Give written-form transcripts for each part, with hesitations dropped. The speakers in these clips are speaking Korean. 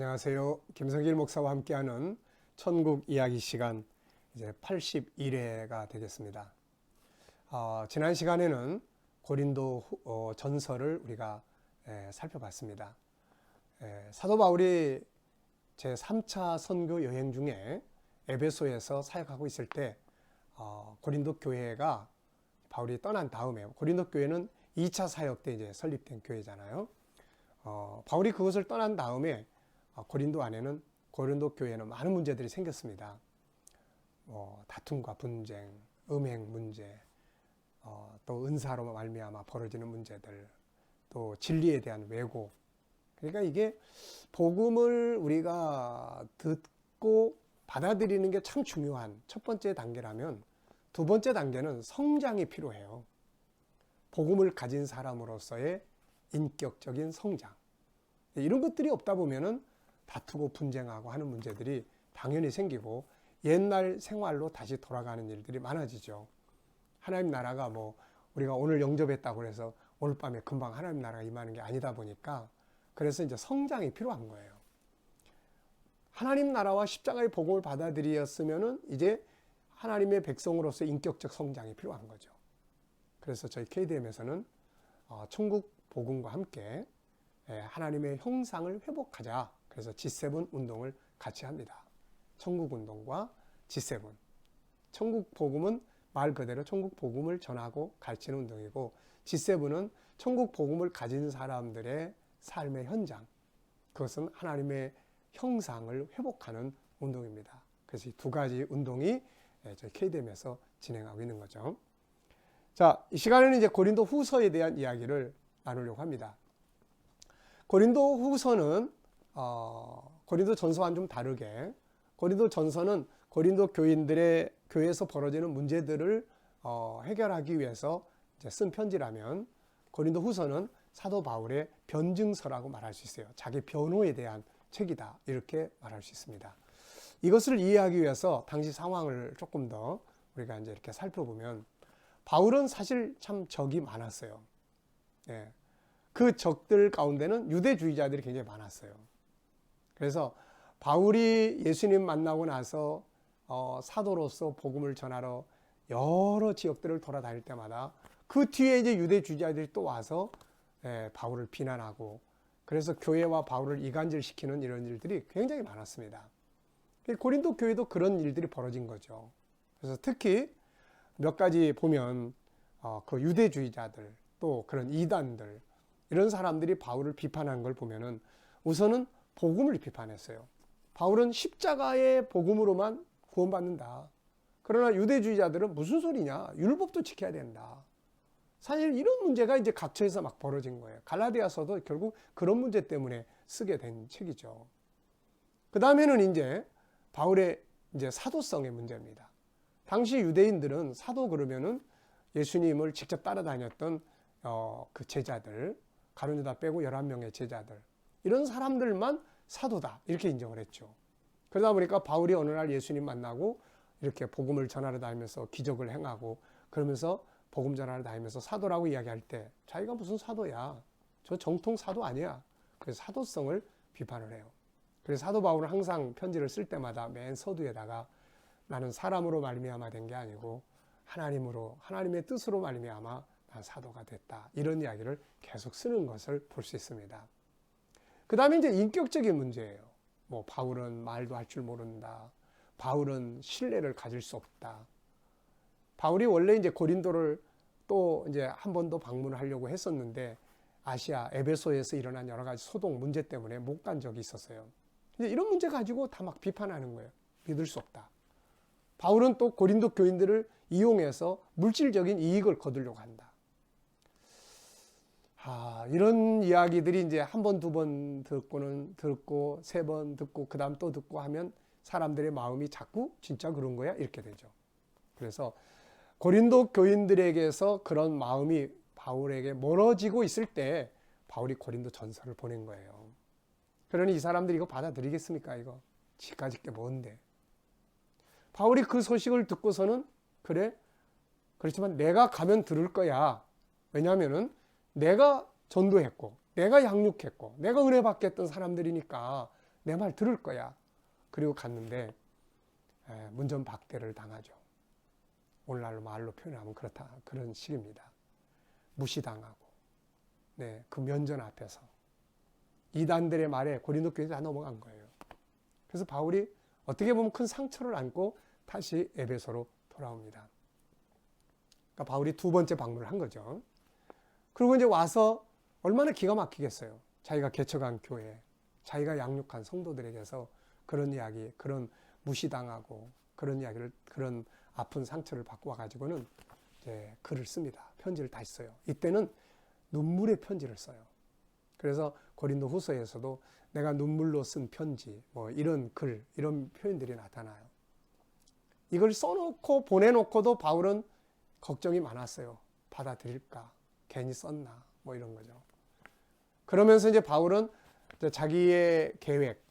안녕하세요. 김성길 목사와 함께하는 천국 이야기 시간 이제 81회가 되겠습니다. 지난 시간에는 고린도 전서를 우리가 살펴봤습니다. 사도 바울이 제3차 선교 여행 중에 에베소에서 사역하고 있을 때 고린도 교회가 바울이 떠난 다음에, 고린도 교회는 2차 사역 때 이제 설립된 교회잖아요. 바울이 그것을 떠난 다음에 고린도 안에는, 고린도 교회에는 많은 문제들이 생겼습니다. 다툼과 분쟁, 음행 문제, 또 은사로 말미암아 벌어지는 문제들, 또 진리에 대한 왜곡. 그러니까 이게 복음을 우리가 듣고 받아들이는 게 참 중요한 첫 번째 단계라면, 두 번째 단계는 성장이 필요해요. 복음을 가진 사람으로서의 인격적인 성장. 이런 것들이 없다 보면은 다투고 분쟁하고 하는 문제들이 당연히 생기고 옛날 생활로 다시 돌아가는 일들이 많아지죠. 하나님 나라가 우리가 오늘 영접했다고 해서 오늘 밤에 금방 하나님 나라가 임하는 게 아니다 보니까, 그래서 이제 성장이 필요한 거예요. 하나님 나라와 십자가의 복음을 받아들였으면은 이제 하나님의 백성으로서 인격적 성장이 필요한 거죠. 그래서 저희 KDM에서는 천국 복음과 함께 하나님의 형상을 회복하자. 그래서 G7 운동을 같이 합니다. 천국 운동과 G7. 천국 복음은 말 그대로 천국 복음을 전하고 가르치는 운동이고, G7은 천국 복음을 가진 사람들의 삶의 현장, 그것은 하나님의 형상을 회복하는 운동입니다. 그래서 이 두 가지 운동이 저희 KDM에서 진행하고 있는 거죠. 자, 이 시간에는 이제 고린도 후서에 대한 이야기를 나누려고 합니다. 고린도 후서는 고린도 전서와는 좀 다르게, 고린도 전서는 고린도 교인들의 교회에서 벌어지는 문제들을 해결하기 위해서 이제 쓴 편지라면, 고린도 후서는 사도 바울의 변증서라고 말할 수 있어요. 자기 변호에 대한 책이다, 이렇게 말할 수 있습니다. 이것을 이해하기 위해서 당시 상황을 조금 더 우리가 이제 이렇게 살펴보면, 바울은 사실 참 적이 많았어요. 그 적들 가운데는 유대주의자들이 굉장히 많았어요. 그래서 바울이 예수님 만나고 나서 사도로서 복음을 전하러 여러 지역들을 돌아다닐 때마다 그 뒤에 이제 유대주의자들이 또 와서 바울을 비난하고, 그래서 교회와 바울을 이간질시키는 이런 일들이 굉장히 많았습니다. 고린도 교회도 그런 일들이 벌어진 거죠. 그래서 특히 몇 가지 보면 그 유대주의자들, 또 그런 이단들, 이런 사람들이 바울을 비판한 걸 보면은 우선은 복음을 비판했어요. 바울은 십자가의 복음으로만 구원받는다. 그러나 유대주의자들은 무슨 소리냐? 율법도 지켜야 된다. 사실 이런 문제가 이제 각처에서 막 벌어진 거예요. 갈라디아서도 결국 그런 문제 때문에 쓰게 된 책이죠. 그 다음에는 이제 바울의 이제 사도성의 문제입니다. 당시 유대인들은 사도 그러면은 예수님을 직접 따라다녔던 그 제자들, 가룟 유다 빼고 11명의 제자들, 이런 사람들만 사도다, 이렇게 인정을 했죠. 그러다 보니까 바울이 어느 날 예수님 만나고 이렇게 복음을 전하러 다니면서 기적을 행하고, 그러면서 복음 전하러 다니면서 사도라고 이야기할 때 자기가 무슨 사도야, 저 정통 사도 아니야. 그래서 사도성을 비판을 해요. 그래서 사도 바울은 항상 편지를 쓸 때마다 맨 서두에다가 나는 사람으로 말미암아 된 게 아니고 하나님으로, 하나님의 뜻으로 말미암아 난 사도가 됐다, 이런 이야기를 계속 쓰는 것을 볼 수 있습니다. 그 다음에 이제 인격적인 문제예요. 바울은 말도 할 줄 모른다. 바울은 신뢰를 가질 수 없다. 바울이 원래 이제 고린도를 또 이제 한 번 더 방문을 하려고 했었는데, 아시아 에베소에서 일어난 여러 가지 소동 문제 때문에 못 간 적이 있었어요. 이제 이런 문제 가지고 다 막 비판하는 거예요. 믿을 수 없다. 바울은 또 고린도 교인들을 이용해서 물질적인 이익을 거두려고 한다. 이런 이야기들이 이제 한 번, 두 번 듣고는 듣고, 세 번 듣고, 그 다음 또 듣고 하면 사람들의 마음이 자꾸 진짜 그런 거야? 이렇게 되죠. 그래서 고린도 교인들에게서 그런 마음이 바울에게 멀어지고 있을 때 바울이 고린도 전서를 보낸 거예요. 그러니 이 사람들이 이거 받아들이겠습니까? 이거 지까짓 게 뭔데? 바울이 그 소식을 듣고서는, 그래? 그렇지만 내가 가면 들을 거야. 왜냐하면은 내가 전도했고, 내가 양육했고, 내가 은혜 받겠던 사람들이니까 내 말 들을 거야. 그리고 갔는데 문전박대를 당하죠. 오늘날로 말로 표현하면 그렇다, 그런 식입니다. 무시당하고, 네, 그 면전 앞에서 이단들의 말에 고린도 교회에 다 넘어간 거예요. 그래서 바울이 어떻게 보면 큰 상처를 안고 다시 에베소로 돌아옵니다. 그러니까 바울이 두 번째 방문을 한 거죠. 그리고 이제 와서 얼마나 기가 막히겠어요. 자기가 개척한 교회, 자기가 양육한 성도들에게서 그런 이야기, 그런 무시당하고 그런 이야기를, 그런 아픈 상처를 받고 와가지고는 이제 글을 씁니다. 편지를 다시 써요. 이때는 눈물의 편지를 써요. 그래서 고린도 후서에서도 내가 눈물로 쓴 편지, 뭐 이런 글, 이런 표현들이 나타나요. 이걸 써놓고 보내놓고도 바울은 걱정이 많았어요. 받아들일까? 괜히 썼나? 뭐 이런 거죠. 그러면서 이제 바울은 이제 자기의 계획,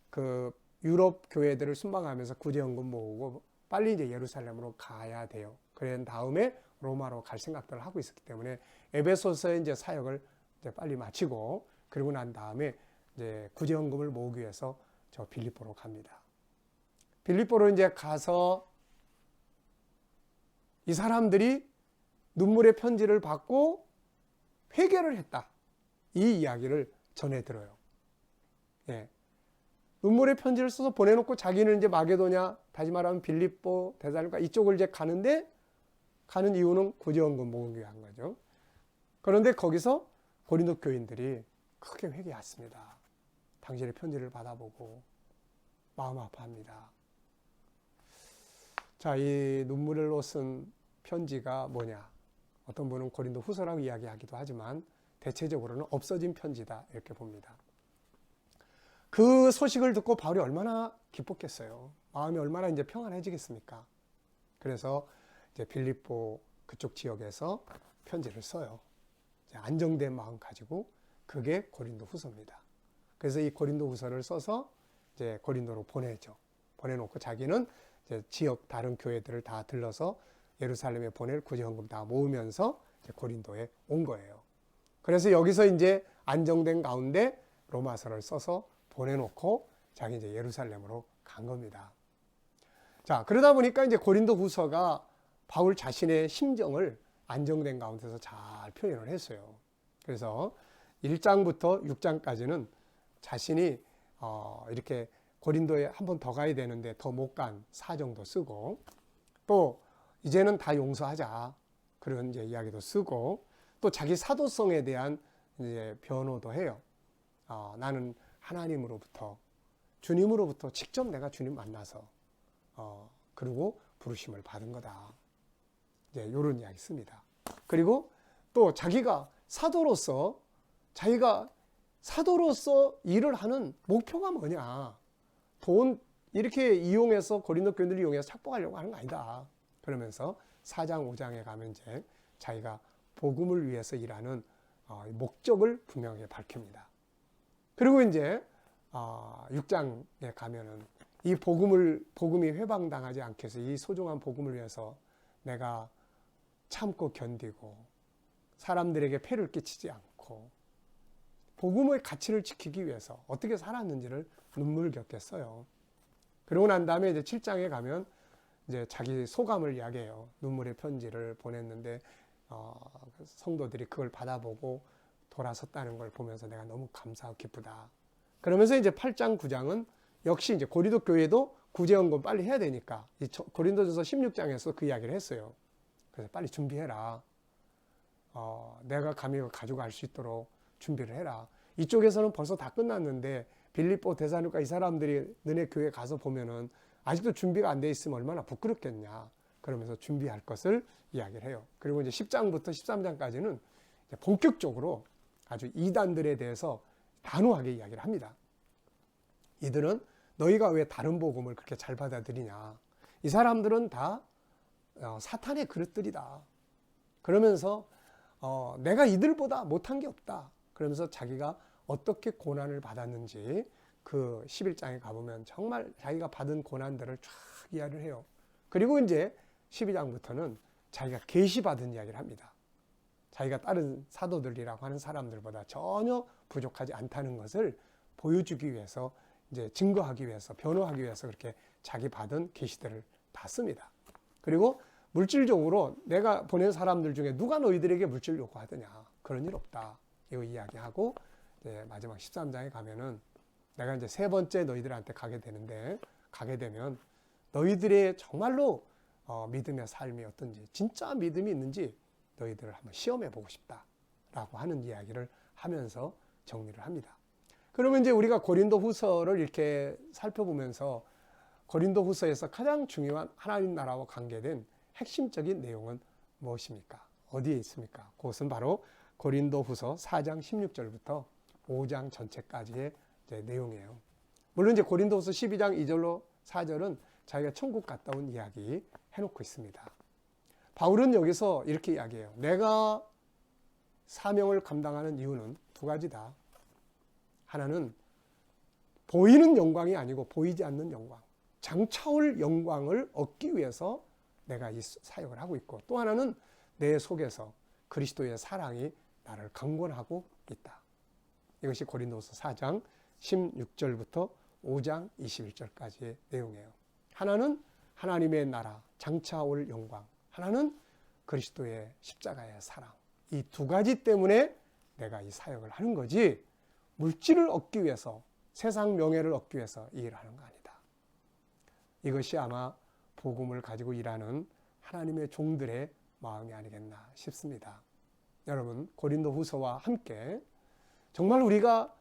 그 유럽 교회들을 순방하면서 구제연금 모으고 빨리 이제 예루살렘으로 가야 돼요. 그런 다음에 로마로 갈 생각들을 하고 있었기 때문에 에베소서의 이제 사역을 이제 빨리 마치고, 그리고 난 다음에 이제 구제연금을 모으기 위해서 저 빌립보로 갑니다. 빌립보로 이제 가서 이 사람들이 눈물의 편지를 받고 회개를 했다, 이 이야기를 전해 들어요. 예. 눈물의 편지를 써서 보내놓고 자기는 이제 마게도냐, 다시 말하면 빌립보, 데살로니가 이쪽을 이제 가는데, 가는 이유는 구제연금 모으기 위한 거죠. 그런데 거기서 고린도 교인들이 크게 회개했습니다. 당신의 편지를 받아보고 마음 아파합니다. 자, 이 눈물로 쓴 편지가 뭐냐? 어떤 분은 고린도 후서라고 이야기하기도 하지만 대체적으로는 없어진 편지다, 이렇게 봅니다. 그 소식을 듣고 바울이 얼마나 기뻤겠어요. 마음이 얼마나 이제 평안해지겠습니까? 그래서 이제 빌립보 그쪽 지역에서 편지를 써요. 이제 안정된 마음 가지고, 그게 고린도 후서입니다. 그래서 이 고린도 후서를 써서 이제 고린도로 보내죠. 보내놓고 자기는 이제 지역 다른 교회들을 다 들러서 예루살렘에 보낼 구제헌금 다 모으면서 이제 고린도에 온 거예요. 그래서 여기서 이제 안정된 가운데 로마서를 써서 보내놓고 자기 이제 예루살렘으로 간 겁니다. 자, 그러다 보니까 이제 고린도 후서가 바울 자신의 심정을 안정된 가운데서 잘 표현을 했어요. 그래서 1장부터 6장까지는 자신이 이렇게 고린도에 한 번 더 가야 되는데 더 못 간 사정도 쓰고, 또 이제는 다 용서하자, 그런 이제 이야기도 쓰고, 또 자기 사도성에 대한 이제 변호도 해요. 나는 하나님으로부터, 주님으로부터 직접 내가 주님 만나서 그리고 부르심을 받은 거다, 이제 이런 이야기 씁니다. 그리고 또 자기가 사도로서 일을 하는 목표가 뭐냐? 돈 이렇게 이용해서, 고린도 교인들을 이용해서 착복하려고 하는 거 아니다. 그러면서 4장 5장에 가면 이제 자기가 복음을 위해서 일하는 목적을 분명하게 밝힙니다. 그리고 이제 6장에 가면은 이 복음이 회방당하지 않게 해서 이 소중한 복음을 위해서 내가 참고 견디고 사람들에게 폐를 끼치지 않고 복음의 가치를 지키기 위해서 어떻게 살았는지를 눈물겹게 써요. 그러고 난 다음에 이제 7장에 가면 이제 자기 소감을 이야기해요. 눈물의 편지를 보냈는데 성도들이 그걸 받아보고 돌아섰다는 걸 보면서 내가 너무 감사하고 기쁘다. 그러면서 이제 8장 9장은 역시 이제 고린도 교회도 구제헌금 빨리 해야 되니까 이 고린도전서 16장에서 그 이야기를 했어요. 그래서 빨리 준비해라. 내가 감히 가져갈 수 있도록 준비를 해라. 이쪽에서는 벌써 다 끝났는데 빌립보, 데살로니가 이 사람들이 너네 교회 가서 보면은 아직도 준비가 안 돼 있으면 얼마나 부끄럽겠냐. 그러면서 준비할 것을 이야기를 해요. 그리고 이제 10장부터 13장까지는 본격적으로 아주 이단들에 대해서 단호하게 이야기를 합니다. 이들은 너희가 왜 다른 복음을 그렇게 잘 받아들이냐. 이 사람들은 다 사탄의 그릇들이다. 그러면서 내가 이들보다 못한 게 없다. 그러면서 자기가 어떻게 고난을 받았는지 그 11장에 가보면 정말 자기가 받은 고난들을 쫙 이야기를 해요. 그리고 이제 12장부터는 자기가 계시받은 이야기를 합니다. 자기가 다른 사도들이라고 하는 사람들보다 전혀 부족하지 않다는 것을 보여주기 위해서 이제 증거하기 위해서, 변호하기 위해서 그렇게 자기 받은 계시들을 다 씁니다. 그리고 물질적으로 내가 보낸 사람들 중에 누가 너희들에게 물질 요구하더냐, 그런 일 없다, 이거 이야기하고, 이제 마지막 13장에 가면은 내가 이제 세 번째 너희들한테 가게 되는데, 가게 되면 너희들의 정말로 믿음의 삶이 어떤지, 진짜 믿음이 있는지 너희들을 한번 시험해 보고 싶다라고 하는 이야기를 하면서 정리를 합니다. 그러면 이제 우리가 고린도 후서를 이렇게 살펴보면서 고린도 후서에서 가장 중요한 하나님 나라와 관계된 핵심적인 내용은 무엇입니까? 어디에 있습니까? 그것은 바로 고린도 후서 4장 16절부터 5장 전체까지의 이제 내용이에요. 물론 이제 고린도 후서 12장 2절로 4절은 자기가 천국 갔다 온 이야기 해놓고 있습니다. 바울은 여기서 이렇게 이야기해요. 내가 사명을 감당하는 이유는 두 가지다. 하나는 보이는 영광이 아니고 보이지 않는 영광, 장차올 영광을 얻기 위해서 내가 이 사역을 하고 있고, 또 하나는 내 속에서 그리스도의 사랑이 나를 강권하고 있다. 이것이 고린도서 4장 16절부터 5장 21절까지의 내용이에요. 하나는 하나님의 나라, 장차올 영광, 하나는 그리스도의 십자가의 사랑. 이 두 가지 때문에 내가 이 사역을 하는 거지, 물질을 얻기 위해서, 세상 명예를 얻기 위해서 이 일을 하는 거 아니다. 이것이 아마 복음을 가지고 일하는 하나님의 종들의 마음이 아니겠나 싶습니다. 여러분, 고린도 후서와 함께 정말 우리가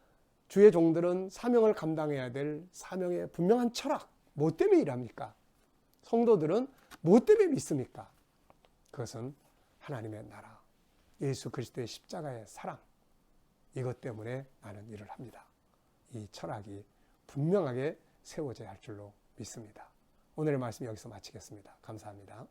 주의 종들은 사명을 감당해야 될 사명의 분명한 철학, 뭐 때문에 일합니까? 성도들은 뭐 때문에 믿습니까? 그것은 하나님의 나라, 예수 그리스도의 십자가의 사랑, 이것 때문에 나는 일을 합니다. 이 철학이 분명하게 세워져야 할 줄로 믿습니다. 오늘의 말씀 여기서 마치겠습니다. 감사합니다.